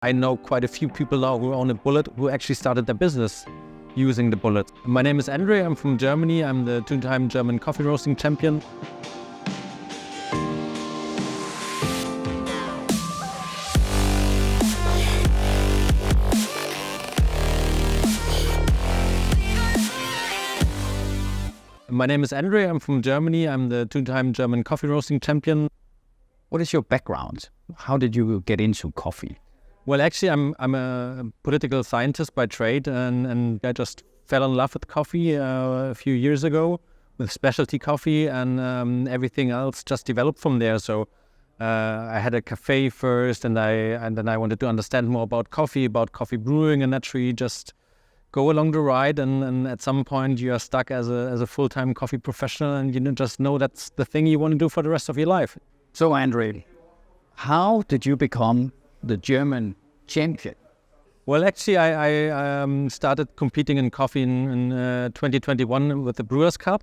I know quite a few people now who own a bullet who actually started their business using the bullet. My name is André, I'm from Germany. I'm the two-time German coffee roasting champion. My name is André, I'm from Germany. I'm the two-time German coffee roasting champion. What is your background? How did you get into coffee? Well, actually, I'm a political scientist by trade, and I just fell in love with coffee a few years ago with specialty coffee, and everything else just developed from there. So I had a cafe first, and then I wanted to understand more about coffee brewing, and naturally just go along the ride. And at some point, you are stuck as a full-time coffee professional, and you just know that's the thing you want to do for the rest of your life. So, André, how did you become the German champion? Well, actually, I started competing in coffee in 2021 with the Brewers Cup,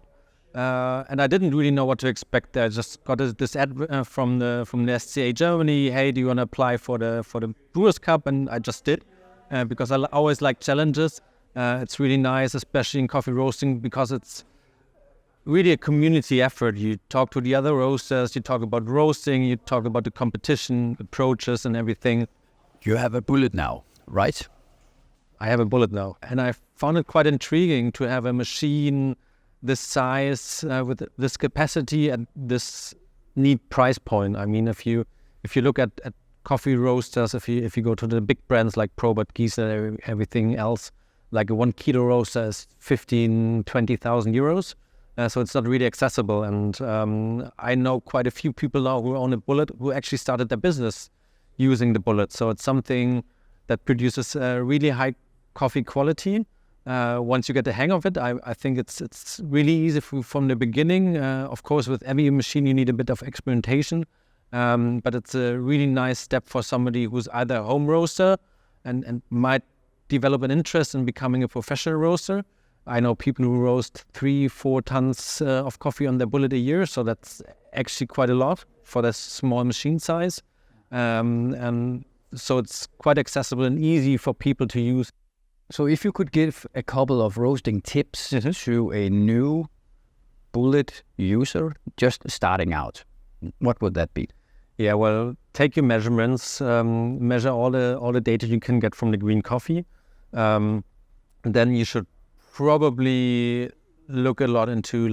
and I didn't really know what to expect there. I just got this ad from the SCA Germany. Hey, do you want to apply for the Brewers Cup? And I just did because I always like challenges. It's really nice, especially in coffee roasting, because it's really a community effort. You talk to the other roasters, you talk about roasting, you talk about the competition, approaches and everything. You have a bullet now, right? I have a bullet now. And I found it quite intriguing to have a machine this size with this capacity at this neat price point. I mean, if you look at coffee roasters, if you go to the big brands like Probat, Giesen, everything else, like a 1 kilo roaster is 15,000-20,000 euros. So it's not really accessible. And I know quite a few people now who own a bullet who actually started their business using the bullet. So it's something that produces really high coffee quality. Once you get the hang of it, I think it's really easy from the beginning. Of course, with every machine, you need a bit of experimentation. But it's a really nice step for somebody who's either a home roaster and might develop an interest in becoming a professional roaster. I know people who roast 3-4 tons of coffee on their bullet a year, so that's actually quite a lot for this small machine size. And so it's quite accessible and easy for people to use. So if you could give a couple of roasting tips to a new bullet user just starting out, what would that be? Yeah, well, take your measurements, measure all the data you can get from the green coffee. Then you should probably look a lot into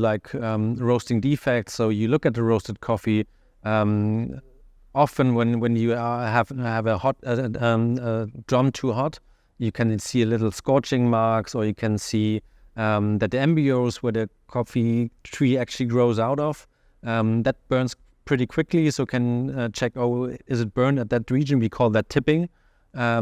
roasting defects. So you look at the roasted coffee. Often when you have a hot drum too hot, you can see a little scorching marks, or you can see that the embryos where the coffee tree actually grows out of, that burns pretty quickly. So can check, is it burned at that region? We call that tipping. I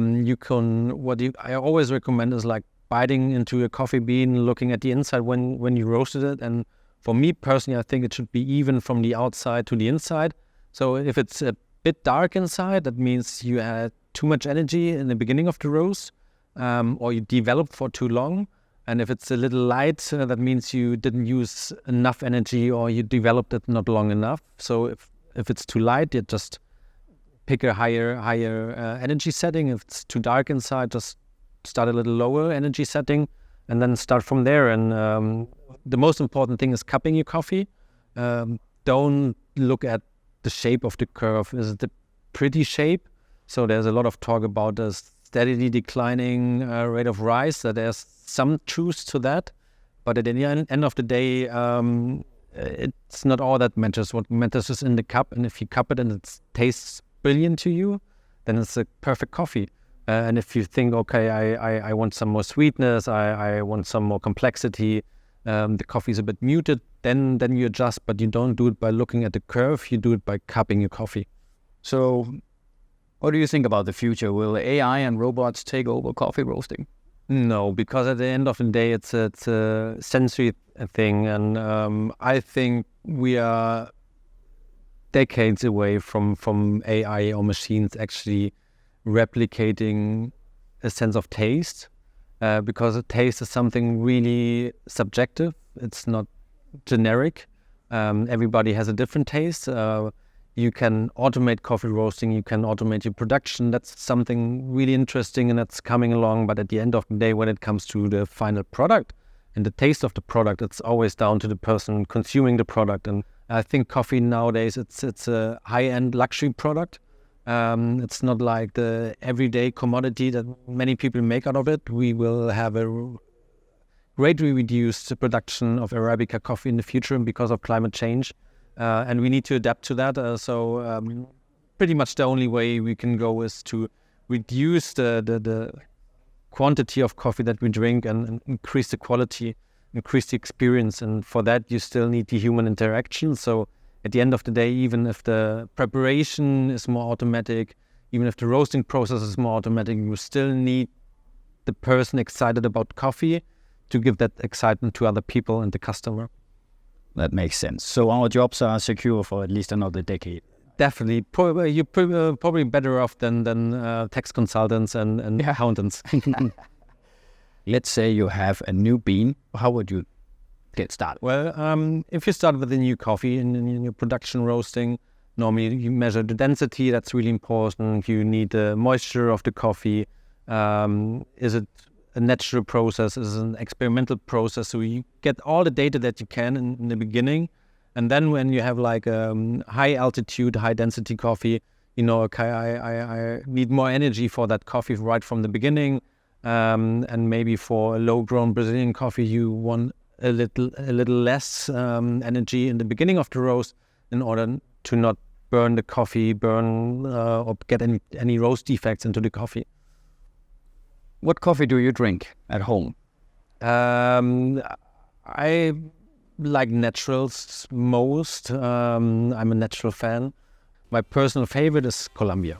always recommend is like biting into a coffee bean, looking at the inside when you roasted it. And for me personally, I think it should be even from the outside to the inside. So if it's a bit dark inside, that means you had too much energy in the beginning of the roast, or you developed for too long. And if it's a little light, that means you didn't use enough energy, or you developed it not long enough. So if it's too light, you just pick a higher energy setting. If it's too dark inside, just start a little lower energy setting, and then start from there. And the most important thing is cupping your coffee. Don't look at the shape of the curve. Is it a pretty shape? So there's a lot of talk about the steadily declining rate of rise. So there's some truth to that, but at the end of the day, it's not all that matters. What matters is in the cup, and if you cup it and it tastes brilliant to you, then it's a perfect coffee. And if you think, okay, I want some more sweetness, I want some more complexity, the coffee is a bit muted, then you adjust, but you don't do it by looking at the curve, you do it by cupping your coffee. So what do you think about the future? Will AI and robots take over coffee roasting? No, because at the end of the day, it's a sensory thing. And I think we are decades away from AI or machines actually replicating a sense of taste, because a taste is something really subjective. It's not generic. Everybody has a different taste. You can automate coffee roasting. You can automate your production. That's something really interesting, and that's coming along. But at the end of the day, when it comes to the final product and the taste of the product, it's always down to the person consuming the product. And I think coffee nowadays, it's a high-end luxury product. It's not like the everyday commodity that many people make out of it. We will have a greatly reduced production of Arabica coffee in the future because of climate change. And we need to adapt to that. So pretty much the only way we can go is to reduce the quantity of coffee that we drink and increase the quality, increase the experience. And for that, you still need the human interaction. So at the end of the day, even if the preparation is more automatic, even if the roasting process is more automatic, you still need the person excited about coffee to give that excitement to other people and the customer. That makes sense. So our jobs are secure for at least another decade. Definitely. You're probably better off than tax consultants and accountants. Let's say you have a new bean. How would you get started? Well, if you start with a new coffee in your production roasting, normally you measure the density. That's really important. You need the moisture of the coffee. Is it a natural process? Is it an experimental process? So you get all the data that you can in the beginning. And then when you have like high altitude, high density coffee, you know, okay, I need more energy for that coffee right from the beginning. And maybe for a low grown Brazilian coffee, you want a little less energy in the beginning of the roast in order to not burn the coffee, or get any roast defects into the coffee. What coffee do you drink at home? I like naturals most. I'm a natural fan. My personal favorite is Colombia.